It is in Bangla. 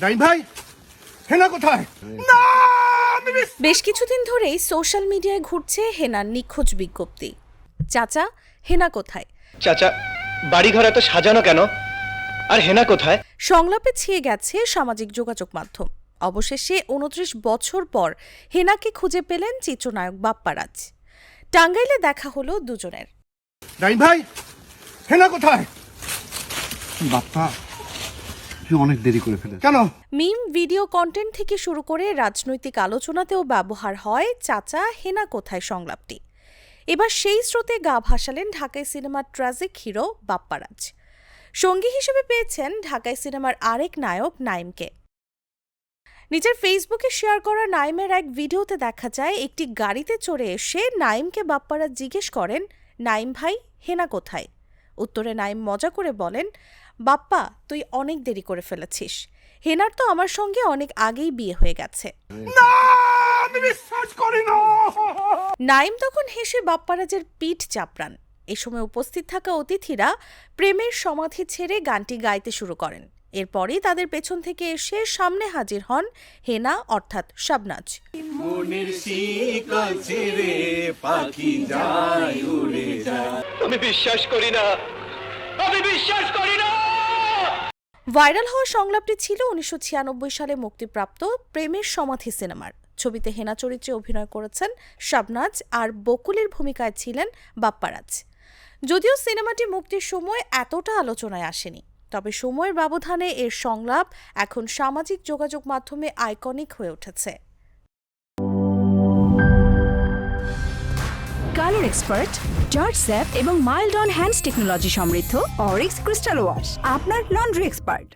নাইম ভাই, হেনা কোথায়? না, বেশ কিছুদিন ধরেই সোশ্যাল মিডিয়ায় ঘুরছে হেনার নিখোঁজ বিজ্ঞপ্তি। চাচা, হেনা কোথায়? চাচা, বাড়িঘর এত সাজানো কেন? আর হেনা কোথায়? সংলাপে ছেয়ে গেছে সামাজিক যোগাযোগ মাধ্যম। অবশেষে ২৯ বছর পর হেনাকে খুঁজে পেলেন চিত্রনায়ক বাপ্পারাজ। টাঙ্গাইলে দেখা হলো দুজনের। নাইম ভাই, হেনা কোথায়? বাপ্পা, তুই অনেক দেরি করে ফেলে। কেন? মিম, ভিডিও কন্টেন্ট থেকে শুরু করে রাজনৈতিক আলোচনাতেও ব্যবহার হয় চাচা হেনা কোথায় সংলাপটি। এবার সেই স্রোতে গা ভাসালেন ঢাকাই সিনেমার ট্র্যাজিক হিরো বাপ্পারাজ। সঙ্গী হিসেবে পেয়েছেন ঢাকাই সিনেমার আরেক নায়ক নাইমকে। নিজের ফেসবুকে শেয়ার করা নাইমের এক ভিডিওতে দেখা যায় একটি গাড়িতে চড়ে এসে নাইমকে বাপ্পারাজ জিজ্ঞেস করেন, নাইম ভাই, হেনা কোথায়? উত্তরে নাইম মজা করে বলেন, বাপ্পা, তুই অনেক দেরি করে ফেলেছিস। হেনার তো আমার সঙ্গে অনেক আগেই বিয়ে হয়ে গেছে। না, আমি বিশ্বাস করি না। নাইম তখন হেসে বাপ্পারাজের পিঠ চাপড়ান। এ সময় উপস্থিত থাকা অতিথিরা প্রেমের সমাধি ছেড়ে গানটি গাইতে শুরু করেন। এরপরই তাদের পেছন থেকে এসে সামনে হাজির হন হেনা অর্থাৎ শাবনাজ। মনের শিকল ছেড়ে পাখি যায় উড়ে যায়। আমি বিশ্বাস করি না, আমি বিশ্বাস করি না। ভাইরাল হওয়া সংলাপটি ছিল ১৯৯৬ সালে মুক্তিপ্রাপ্ত প্রেমের সমাধি সিনেমার। ছবিতে হেনা চরিত্রে অভিনয় করেছেন শাবনাজ, আর বকুলের ভূমিকায় ছিলেন বাপ্পারাজ। যদিও সিনেমাটি মুক্তির সময় এতটা আলোচনায় আসেনি, তবে সময়ের ব্যবধানে এর সংলাপ এখন সামাজিক যোগাযোগ মাধ্যমে আইকনিক হয়ে উঠেছে। কালার এক্সপার্ট, জর্জ স্যাপ এবং মাইল্ড অন হ্যান্ডস টেকনোলজি সমৃদ্ধ অরিক্স ক্রিস্টাল ওয়াশ আপনার লন্ড্রি এক্সপার্ট।